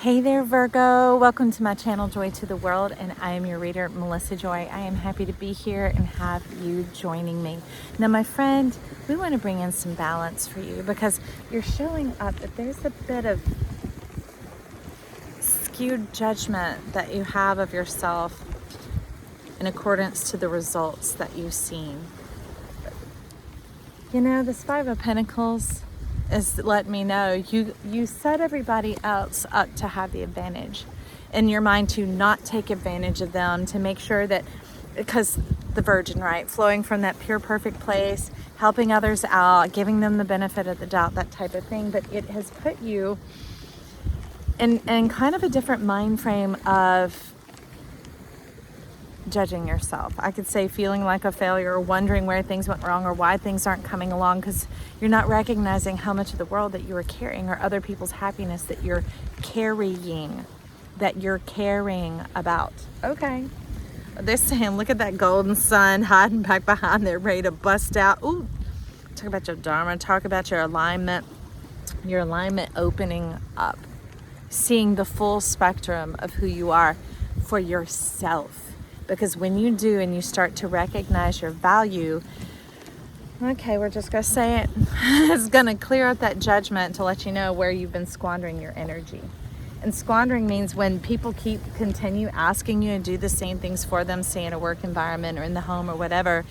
Hey there, Virgo. Welcome to my channel, Joy to the World, and I am your reader, Melissa Joy. I am happy to be here and have you joining me. Now, my friend, we want to bring in some balance for you because you're showing up that there's a bit of skewed judgment that you have of yourself in accordance to the results that you've seen. You know, this Five of Pentacles is letting me know you set everybody else up to have the advantage in your mind, to not take advantage of them, to make sure that, because the Virgin, right, flowing from that pure perfect place, helping others out, giving them the benefit of the doubt, that type of thing. But it has put you in kind of a different mind frame of judging yourself. I could say feeling like a failure, or wondering where things went wrong or why things aren't coming along, because you're not recognizing how much of the world that you are carrying, or other people's happiness that you're carrying, about. Okay. They're saying, look at that golden sun hiding back behind there, ready to bust out. Ooh, talk about your dharma, talk about your alignment opening up, seeing the full spectrum of who you are for yourself. Because when you do and you start to recognize your value, okay, we're just going to say it, it's going to clear up that judgment to let you know where you've been squandering your energy. And squandering means when people continue asking you to do the same things for them, say in a work environment or in the home or whatever,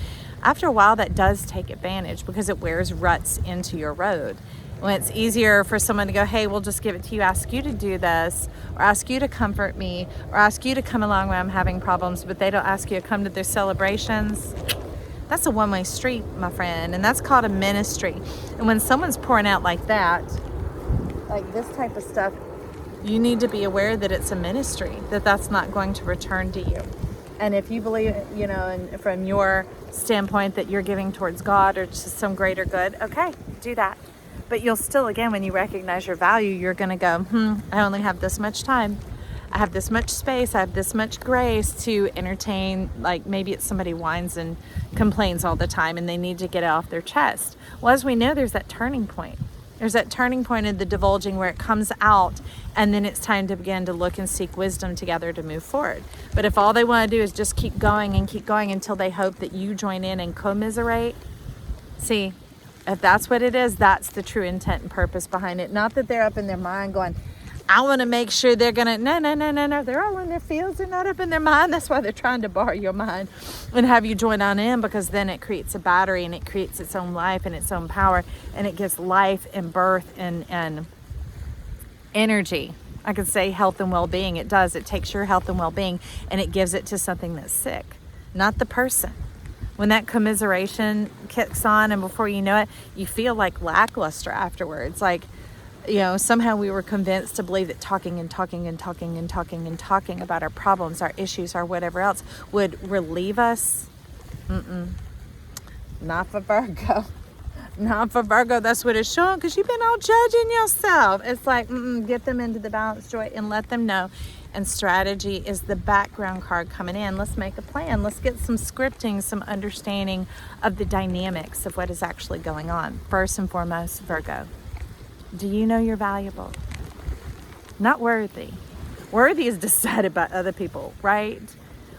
after a while that does take advantage, because it wears ruts into your road. When it's easier for someone to go, hey, we'll just give it to you, ask you to do this, or ask you to comfort me, or ask you to come along when I'm having problems, but they don't ask you to come to their celebrations. That's a one-way street, my friend, and that's called a ministry. And when someone's pouring out like that, like this type of stuff, you need to be aware that it's a ministry, that's not going to return to you. And if you believe, you know, and from your standpoint that you're giving towards God or to some greater good, okay, do that. But you'll still, again, when you recognize your value, you're going to go, I only have this much time. I have this much space. I have this much grace to entertain. Like maybe it's somebody whines and complains all the time and they need to get it off their chest. Well, as we know, there's that turning point. There's that turning point in the divulging where it comes out, and then it's time to begin to look and seek wisdom together to move forward. But if all they want to do is just keep going until they hope that you join in and commiserate, see, if that's what it is, that's the true intent and purpose behind it. Not that they're up in their mind going, I want to make sure they're going to, no. They're all in their fields. They're not up in their mind. That's why they're trying to borrow your mind and have you join on in, because then it creates a battery and it creates its own life and its own power, and it gives life and birth and energy. I could say health and well-being. It does. It takes your health and well-being and it gives it to something that's sick, not the person. When that commiseration kicks on, and before you know it, you feel like lackluster afterwards. Like, you know, somehow we were convinced to believe that talking about our problems, our issues, our whatever else would relieve us. Not for Virgo. Not for Virgo. That's what it's showing, because you've been all judging yourself. It's like, get them into the balance, Joy, and let them know. And strategy is the background card coming in. Let's make a plan. Let's get some scripting, some understanding of the dynamics of what is actually going on. First and foremost, Virgo, do you know you're valuable? Not worthy. Worthy is decided by other people, right?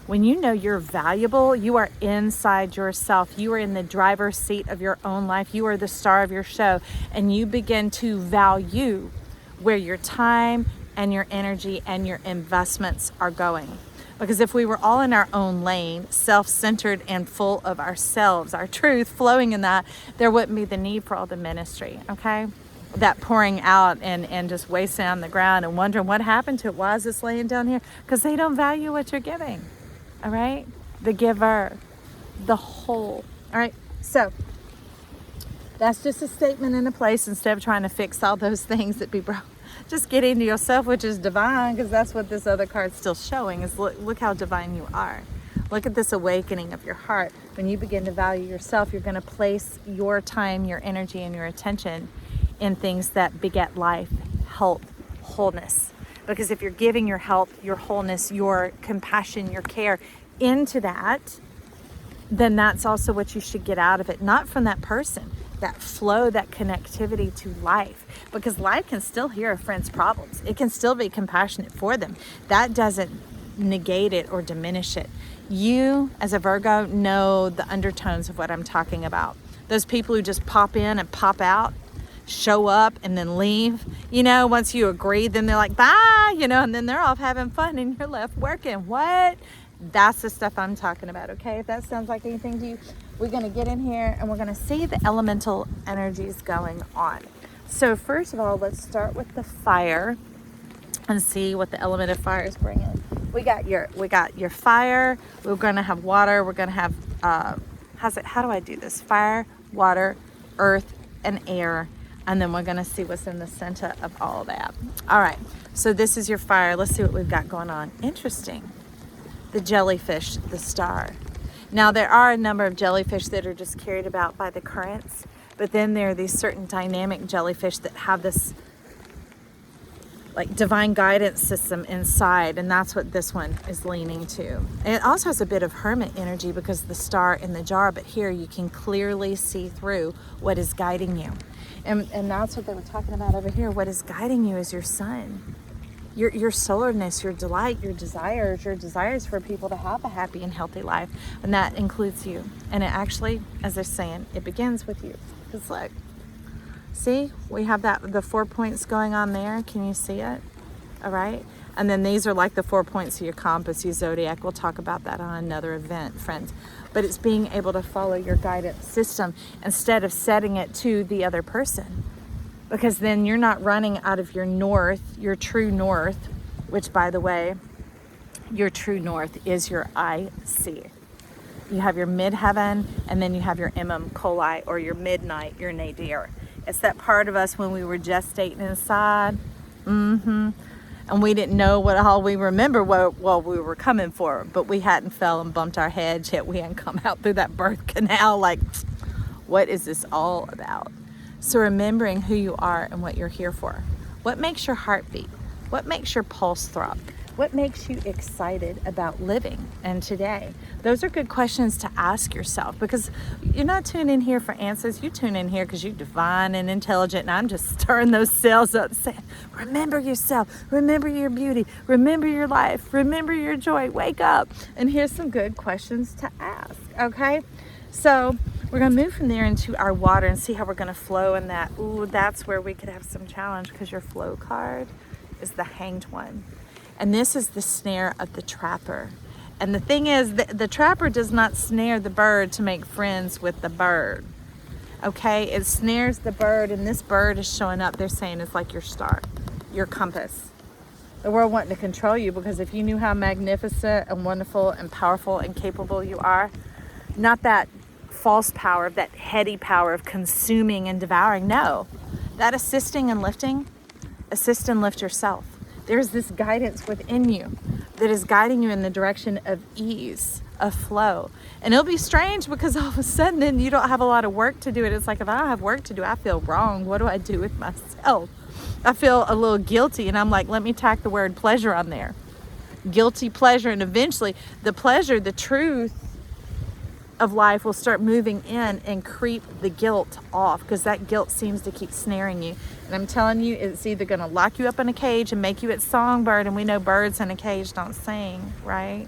When you know you're valuable, you are inside yourself. You are in the driver's seat of your own life. You are the star of your show, and you begin to value where your time and your energy and your investments are going. Because if we were all in our own lane, self-centered and full of ourselves, our truth flowing in that, there wouldn't be the need for all the ministry, okay? That pouring out and just wasting on the ground and wondering what happened to it. Why is this laying down here? Because they don't value what you're giving, all right? The giver, the whole, all right? So that's just a statement in a place, instead of trying to fix all those things that be broken. Just get into yourself, which is divine, because that's what this other card's still showing, is look how divine you are. Look at this awakening of your heart. When you begin to value yourself, you're going to place your time, your energy, and your attention in things that beget life, health, wholeness. Because if you're giving your health, your wholeness, your compassion, your care into that, then that's also what you should get out of it. Not from that person, that flow, that connectivity to life, because life can still hear a friend's problems. It can still be compassionate for them. That doesn't negate it or diminish it. You, as a Virgo, know the undertones of what I'm talking about. Those people who just pop in and pop out, show up and then leave, you know, once you agree, then they're like, bye, you know, and then they're off having fun and you're left working. What? That's the stuff I'm talking about, okay? If that sounds like anything to you, we're going to get in here and we're going to see the elemental energies going on. So first of all, let's start with the fire and see what the element of fire is bringing. We got your fire. We're going to have water. We're going to have, how do I do this? Fire, water, earth, and air. And then we're going to see what's in the center of all that. All right. So this is your fire. Let's see what we've got going on. Interesting. The jellyfish, the star. Now, there are a number of jellyfish that are just carried about by the currents. But then there are these certain dynamic jellyfish that have this like divine guidance system inside, and that's what this one is leaning to. And it also has a bit of hermit energy because of the star in the jar, but here you can clearly see through what is guiding you. And that's what they were talking about over here. What is guiding you is your sun, your solarness, your delight, your desires for people to have a happy and healthy life. And that includes you. And it actually, as they're saying, it begins with you. Because look, see, we have the 4 points going on there. Can you see it? All right. And then these are like the 4 points of your compass, your zodiac. We'll talk about that on another event, friends. But it's being able to follow your guidance system instead of setting it to the other person. Because then you're not running out of your north, your true north, which, by the way, your true north is your IC. You have your midheaven, and then you have your coli, or your midnight, your nadir. It's that part of us when we were gestating inside. And we didn't know what all we remember what we were coming for, but we hadn't fell and bumped our heads yet. We hadn't come out through that birth canal like, what is this all about? So remembering who you are and what you're here for. What makes your heart beat? What makes your pulse throb? What makes you excited about living and today? Those are good questions to ask yourself, because you're not tuning in here for answers. You tune in here because you're divine and intelligent, and I'm just stirring those cells up saying, remember yourself, remember your beauty, remember your life, remember your joy, wake up. And here's some good questions to ask, okay? So we're going to move from there into our water and see how we're going to flow in that. Ooh, that's where we could have some challenge, because your flow card is the Hanged One. And this is the snare of the trapper. And the thing is, the trapper does not snare the bird to make friends with the bird. Okay? It snares the bird, and this bird is showing up. They're saying it's like your star, your compass. The world wanting to control you, because if you knew how magnificent and wonderful and powerful and capable you are, not that false power, that heady power of consuming and devouring. No, that assisting and lifting, assist and lift yourself. There's this guidance within you that is guiding you in the direction of ease, of flow. And it'll be strange, because all of a sudden then you don't have a lot of work to do. It's like, if I don't have work to do, I feel wrong. What do I do with myself? I feel a little guilty, and I'm like, let me tack the word pleasure on there. Guilty pleasure, and eventually the pleasure, the truth of life will start moving in and creep the guilt off, because that guilt seems to keep snaring you. And I'm telling you, it's either going to lock you up in a cage and make you its songbird, and we know birds in a cage don't sing, right?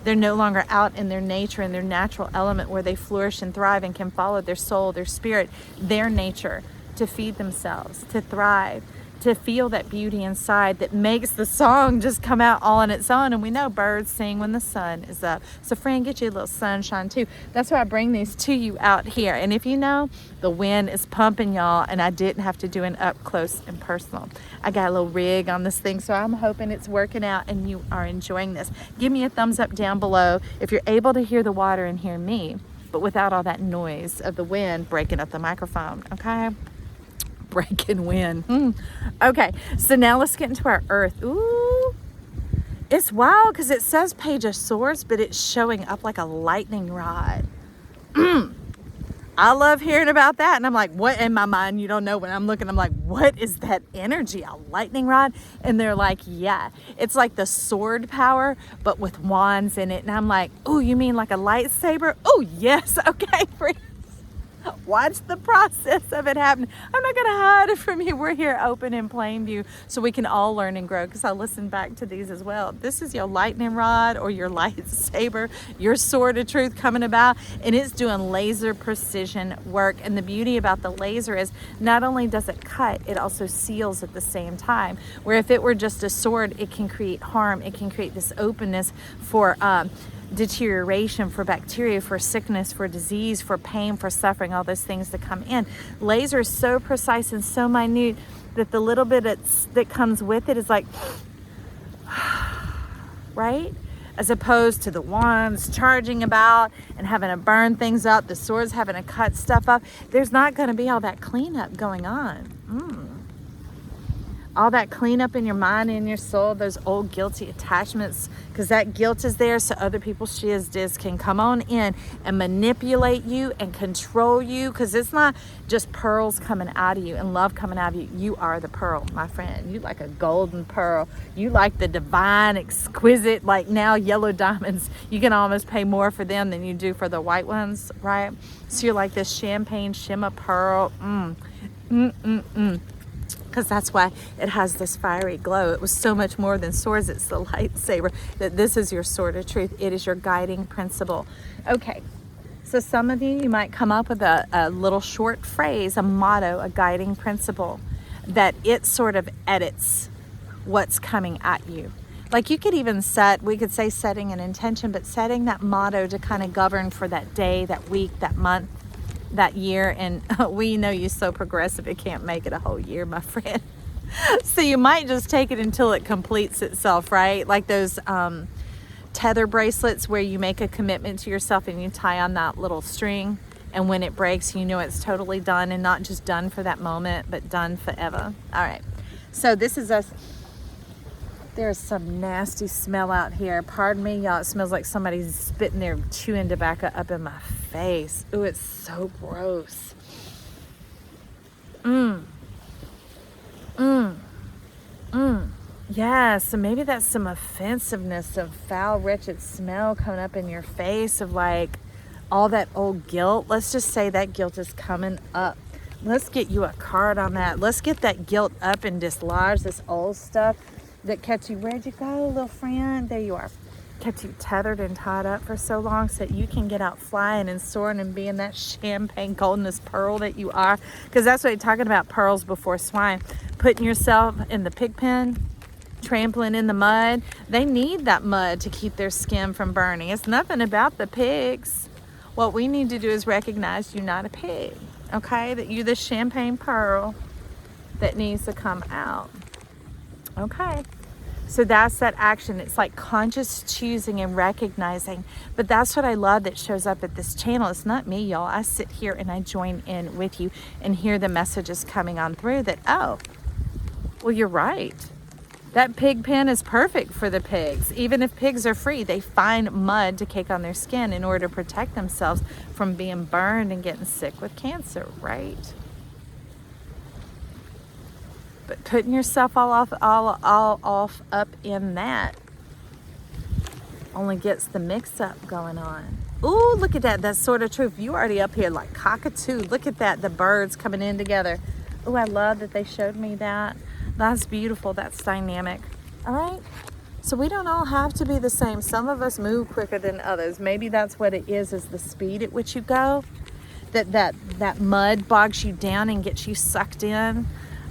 They're no longer out in their nature, in their natural element where they flourish and thrive and can follow their soul, their spirit, their nature to feed themselves, to thrive, to feel that beauty inside that makes the song just come out all on its own. And we know birds sing when the sun is up. So friend, get you a little sunshine too. That's why I bring these to you out here. And if you know, the wind is pumping, y'all, and I didn't have to do an up close and personal. I got a little rig on this thing, so I'm hoping it's working out and you are enjoying this. Give me a thumbs up down below if you're able to hear the water and hear me, but without all that noise of the wind breaking up the microphone, okay? Breaking wind. Okay, so now let's get into our earth. Ooh, it's wild because it says Page of Swords, but it's showing up like a lightning rod. I love hearing about that, and I'm like, what? In my mind, you don't know, when I'm looking, I'm like, what is that energy? A lightning rod? And they're like, yeah, it's like the sword power, but with wands in it. And I'm like, oh, you mean like a lightsaber? Oh, yes. Okay, friends. Watch the process of it happen. I'm not going to hide it from you. We're here open in plain view so we can all learn and grow, because I listen back to these as well. This is your lightning rod or your lightsaber, your sword of truth coming about, and it's doing laser precision work. And the beauty about the laser is not only does it cut, it also seals at the same time. Where if it were just a sword, it can create harm. It can create this openness for deterioration, for bacteria, for sickness, for disease, for pain, for suffering, all those things that come in. Laser is so precise and so minute that the little bit that comes with it is like, right? As opposed to the wands charging about and having to burn things up, the swords having to cut stuff up. There's not going to be all that cleanup going on. All that cleanup in your mind and your soul, those old guilty attachments, because that guilt is there so other people's shiz can come on in and manipulate you and control you, because it's not just pearls coming out of you and love coming out of you. You are the pearl, my friend. You like a golden pearl. You like the divine, exquisite, like now yellow diamonds. You can almost pay more for them than you do for the white ones, right? So you're like this champagne shimmer pearl. Because that's why it has this fiery glow. It was so much more than swords. It's the lightsaber. That this is your sword of truth. It is your guiding principle. Okay, so some of you might come up with a little short phrase, a motto, a guiding principle, that it sort of edits what's coming at you. Like you could even we could say setting an intention, but setting that motto to kind of govern for that day, that week, that month, that year. And we know you're so progressive it can't make it a whole year, my friend. So you might just take it until it completes itself, right? Like those tether bracelets where you make a commitment to yourself and you tie on that little string, and when it breaks you know it's totally done, and not just done for that moment but done forever. All right, so this is us. There's some nasty smell out here. Pardon me, y'all. It smells like somebody's spitting their chewing tobacco up in my face. Ooh, it's so gross. Yeah, so maybe that's some offensiveness of foul, wretched smell coming up in your face of like all that old guilt. Let's just say that guilt is coming up. Let's get you a card on that. Let's get that guilt up and dislodge this old stuff that kept you, where'd you go, little friend? There you are. Kept you tethered and tied up for so long so that you can get out flying and soaring and being that champagne goldenest pearl that you are. Because that's what you're talking about, pearls before swine. Putting yourself in the pig pen, trampling in the mud. They need that mud to keep their skin from burning. It's nothing about the pigs. What we need to do is recognize you're not a pig, okay? That you're the champagne pearl that needs to come out. Okay, so that's that action. It's like conscious choosing and recognizing. But that's what I love that shows up at this channel. It's not me, y'all. I sit here and I join in with you and hear the messages coming on through that, oh, well, you're right. That pig pen is perfect for the pigs. Even if pigs are free, they find mud to cake on their skin in order to protect themselves from being burned and getting sick with cancer, right? But putting yourself all off up in that only gets the mix-up going on. Ooh, look at that. That's sort of truth. You already up here like cockatoo. Look at that. The birds coming in together. Ooh, I love that they showed me that. That's beautiful. That's dynamic. All right. So we don't all have to be the same. Some of us move quicker than others. Maybe that's what it is the speed at which you go. That mud bogs you down and gets you sucked in.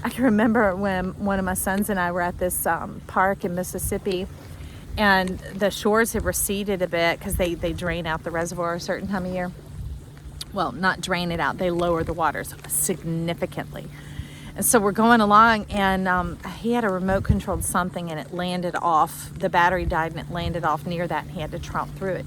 I can remember when one of my sons and I were at this park in Mississippi, and the shores have receded a bit because they drain out the reservoir a certain time of year. Well, not drain it out, they lower the waters significantly. And so we're going along, and he had a remote controlled something, and it landed off. The battery died and it landed off near that, and he had to tromp through it.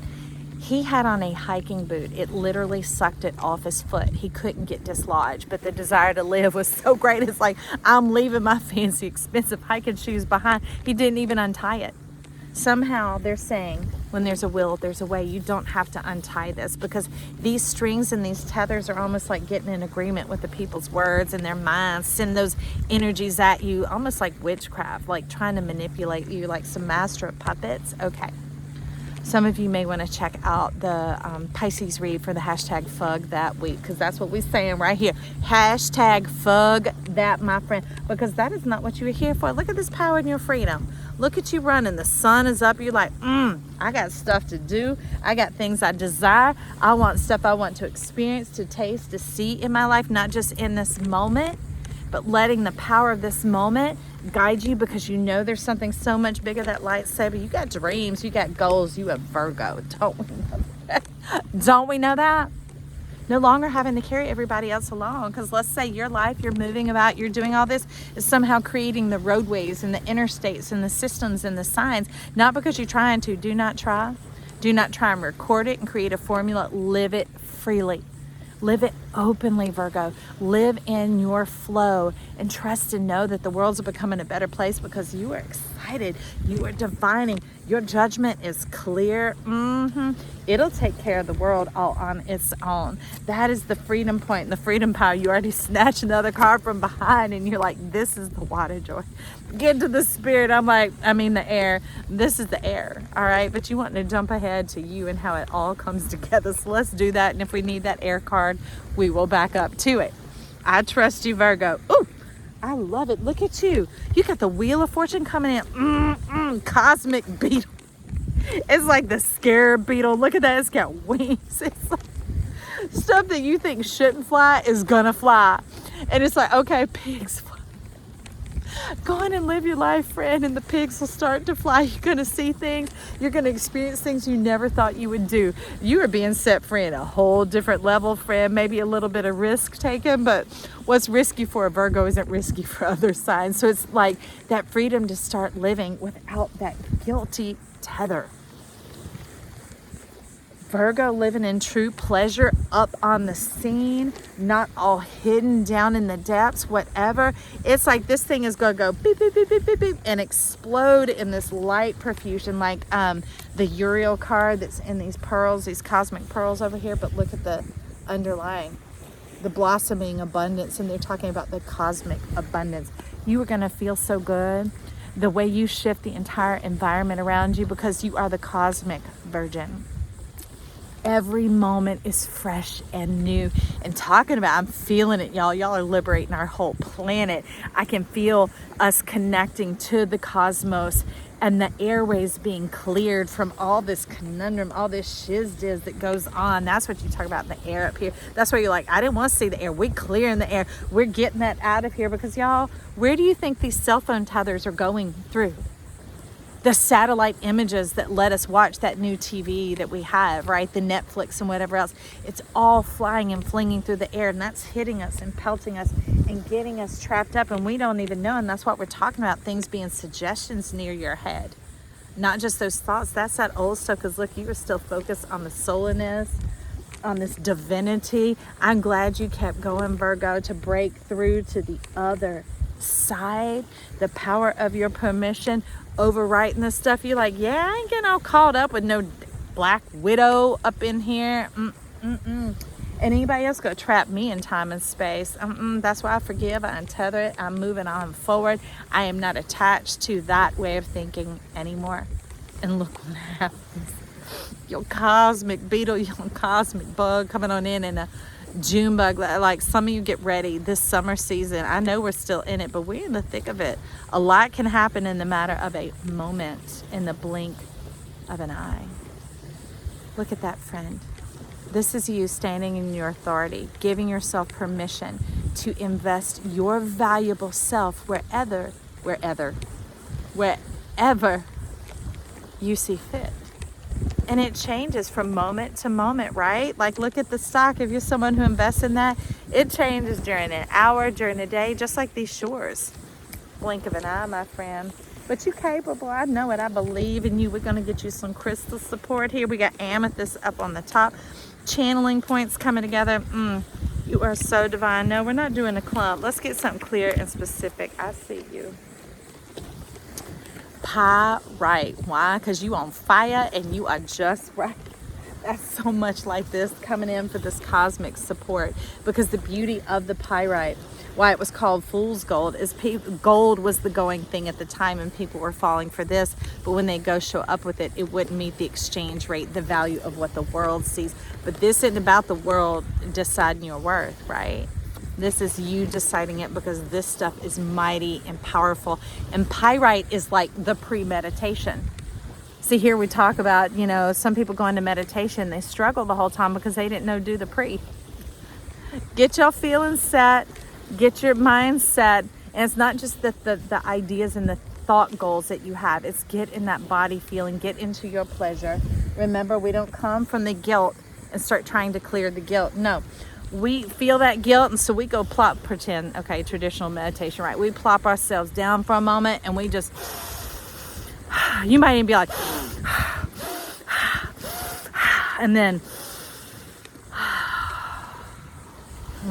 He had on a hiking boot. It literally sucked it off his foot. He couldn't get dislodged, but the desire to live was so great. It's like, I'm leaving my fancy, expensive hiking shoes behind. He didn't even untie it. Somehow they're saying, when there's a will, there's a way. You don't have to untie this, because these strings and these tethers are almost like getting in agreement with the people's words and their minds, send those energies at you, almost like witchcraft, like trying to manipulate you like some master of puppets. Okay. Some of you may want to check out the Pisces read for the hashtag FUG that week, because that's what we're saying right here. Hashtag FUG that, my friend, because that is not what you were here for. Look at this power in your freedom. Look at you running. The sun is up. You're like, I got stuff to do. I got things I desire. I want stuff I want to experience, to taste, to see in my life, not just in this moment, but letting the power of this moment guide you, because you know there's something so much bigger, that lightsaber. You got dreams, you got goals, you have Virgo. Don't we know that? Don't we know that? No longer having to carry everybody else along, because let's say your life, you're moving about, you're doing all this, is somehow creating the roadways and the interstates and the systems and the signs, not because you're trying to. Do not try. Do not try and record it and create a formula. Live it freely. Live it openly, Virgo. Live in your flow and trust and know that the world's becoming a better place because you are excited. You are divining. Your judgment is clear. It'll take care of the world all on its own. That is the freedom point and the freedom power. You already snatched another card from behind and you're like, this is the water joy. Get to the spirit. The air. This is the air. All right. But you want to jump ahead to you and how it all comes together. So let's do that. And if we need that air card, we will back up to it. I trust you, Virgo. Ooh, I love it. Look at you. You got the Wheel of Fortune coming in. Cosmic beetle. It's like the scarab beetle. Look at that. It's got wings. It's like stuff that you think shouldn't fly is gonna fly. And it's like, okay, pigs fly. Go on and live your life, friend, and the pigs will start to fly. You're going to see things. You're going to experience things you never thought you would do. You are being set free in a whole different level, friend. Maybe a little bit of risk taken, but what's risky for a Virgo isn't risky for other signs. So it's like that freedom to start living without that guilty tether. Virgo living in true pleasure, up on the scene, not all hidden down in the depths, whatever. It's like this thing is going to go beep, beep, beep, beep, beep, beep, and explode in this light profusion, like the Uriel card that's in these pearls, these cosmic pearls over here. But look at the underlying, the blossoming abundance, and they're talking about the cosmic abundance. You are going to feel so good the way you shift the entire environment around you, because you are the cosmic virgin. Every moment is fresh and new. And talking about, I'm feeling it, y'all. Y'all are liberating our whole planet. I can feel us connecting to the cosmos and the airways being cleared from all this conundrum, all this shiz-diz that goes on. That's what you talk about, the air up here. That's where you're like, I didn't want to see the air. We're clearing the air. We're getting that out of here, because y'all, where do you think these cell phone tethers are going through? The satellite images that let us watch that new TV that we have, right? The Netflix and whatever else. It's all flying and flinging through the air, and that's hitting us and pelting us and getting us trapped up, and we don't even know. And that's what we're talking about, things being suggestions near your head. Not just those thoughts. That's that old stuff, because look, you were still focused on the souliness, on this divinity. I'm glad you kept going, Virgo, to break through to the other side. The power of your permission, overwriting this stuff. You're like, yeah, I ain't getting all caught up with no black widow up in here. And anybody else gonna trap me in time and space. That's why I forgive, I untether it, I'm moving on forward. I am not attached to that way of thinking anymore. And look what happens. Your cosmic beetle, your cosmic bug coming on in, and a June bug. Like, some of you get ready this summer season. I know we're still in it, but we're in the thick of it. A lot can happen in the matter of a moment, in the blink of an eye. Look at that, friend. This is you standing in your authority, giving yourself permission to invest your valuable self wherever you see fit. And it changes from moment to moment, right? Like, look at the stock. If you're someone who invests in that, it changes during an hour, during a day, just like these shores. Blink of an eye, my friend. But you're capable. I know it. I believe in you. We're going to get you some crystal support here. We got amethyst up on the top. Channeling points coming together. You are so divine. No, we're not doing a clump. Let's get something clear and specific. I see you. Right. Why? Because you on fire and you are just right. That's so much like this coming in for this cosmic support, because the beauty of the pyrite, why it was called fool's gold is gold was the going thing at the time and people were falling for this, but when they go show up with it, it wouldn't meet the exchange rate, the value of what the world sees. But this isn't about the world deciding your worth, right? This is you deciding it, because this stuff is mighty and powerful. And pyrite is like the pre-meditation. See, here we talk about, you know, some people go into meditation, they struggle the whole time because they didn't know do the pre. Get your feelings set, get your mind set. And it's not just the ideas and the thought goals that you have. It's get in that body feeling, get into your pleasure. Remember, we don't come from the guilt and start trying to clear the guilt. No. We feel that guilt, and so we go pretend, okay, traditional meditation, right? We plop ourselves down for a moment, and we just, you might even be like, and then,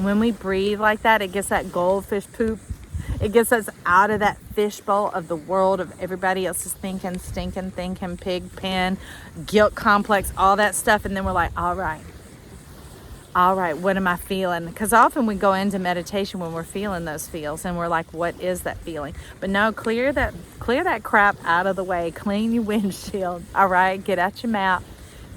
when we breathe like that, it gets that goldfish poop. It gets us out of that fishbowl of the world of everybody else's thinking, stinking, thinking, pig pen, guilt complex, all that stuff, and then we're like, all right, what am I feeling? Because often we go into meditation when we're feeling those feels and we're like, what is that feeling? But no, clear that crap out of the way. Clean your windshield. All right, get out your map.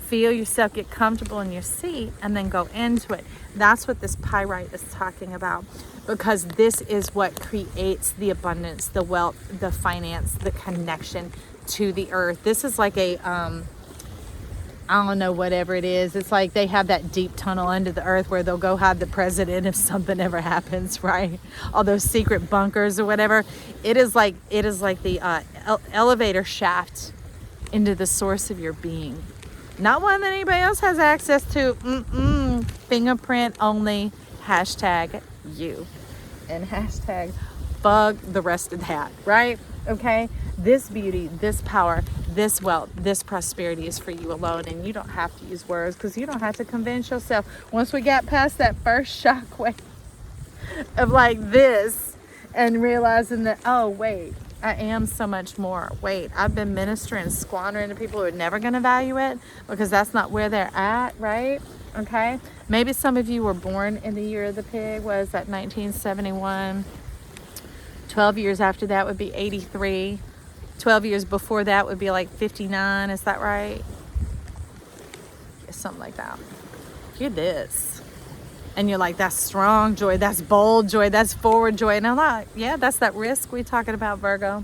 Feel yourself, get comfortable in your seat, and then go into it. That's what this pyrite is talking about, because this is what creates the abundance, the wealth, the finance, the connection to the earth. This is like a I don't know, whatever it is. It's like they have that deep tunnel under the earth where they'll go hide the president if something ever happens, right? All those secret bunkers or whatever. It is like the elevator shaft into the source of your being. Not one that anybody else has access to. Fingerprint only. Hashtag you. And hashtag bug the rest of that, right? Okay? This beauty, this power, this wealth, this prosperity is for you alone, and you don't have to use words, because you don't have to convince yourself. Once we got past that first shockwave of like this and realizing that, oh wait, I am so much more. Wait, I've been ministering, squandering to people who are never going to value it because that's not where they're at, right? Okay? Maybe some of you were born in the year of the pig. Was that 1971? 12 years after that would be 83. 12 years before that would be like 59. Is that right? Something like that. You're this. And you're like, that's strong joy, that's bold joy, that's forward joy. And I'm like, yeah, that's that risk we're talking about, Virgo.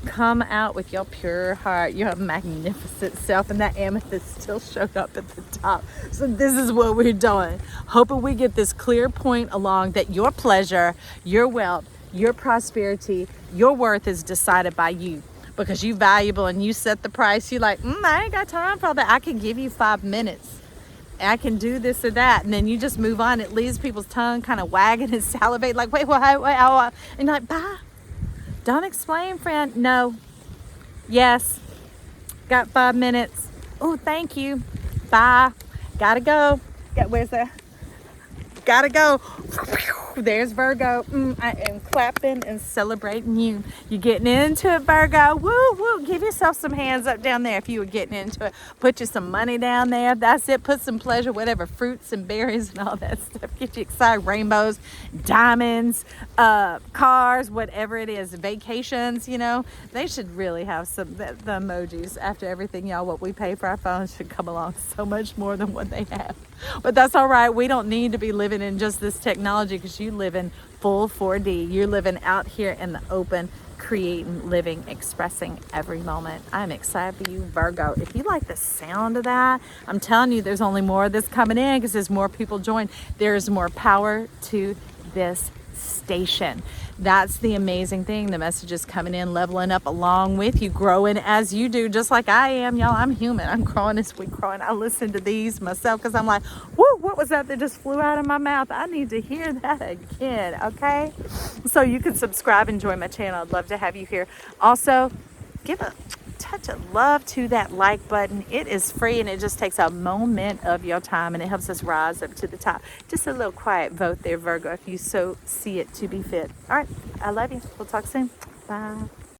Come out with your pure heart, your magnificent self, and that amethyst still showed up at the top. So this is what we're doing. Hoping we get this clear point along that your pleasure, your wealth, your prosperity, your worth is decided by you. Because you're valuable and you set the price. You're like, I ain't got time for all that. I can give you 5 minutes. I can do this or that. And then you just move on. It leaves people's tongue kind of wagging and salivate like, wait, and you're like, bye. Don't explain, friend. No. Yes. Got 5 minutes. Oh, thank you. Bye. Gotta go. Where's that? Gotta go. There's Virgo. I am clapping and celebrating you. You're getting into it, Virgo. Woo, woo. Give yourself some hands up down there if you were getting into it. Put you some money down there. That's it. Put some pleasure, whatever, fruits and berries and all that stuff. Get you excited. Rainbows, diamonds, cars, whatever it is. Vacations, you know. They should really have some, the emojis after everything, y'all, what we pay for our phones should come along so much more than what they have. But that's all right. We don't need to be living in just this technology, because you live in full 4D. You're living out here in the open, creating, living, expressing every moment. I'm excited for you, Virgo. If you like the sound of that, I'm telling you, there's only more of this coming in, because there's more people join. There's more power to this station. That's the amazing thing. The message is coming in, leveling up along with you, growing as you do, just like I am, y'all. I'm human. I'm growing as we growing. I listen to these myself because I'm like, whoo, what was that just flew out of my mouth? I need to hear that again, okay? So you can subscribe and join my channel. I'd love to have you here. Also, give a touch of love to that like button. It is free, and it just takes a moment of your time, and it helps us rise up to the top. Just a little quiet vote there, Virgo, if you so see it to be fit. All right, I love you. We'll talk soon. Bye.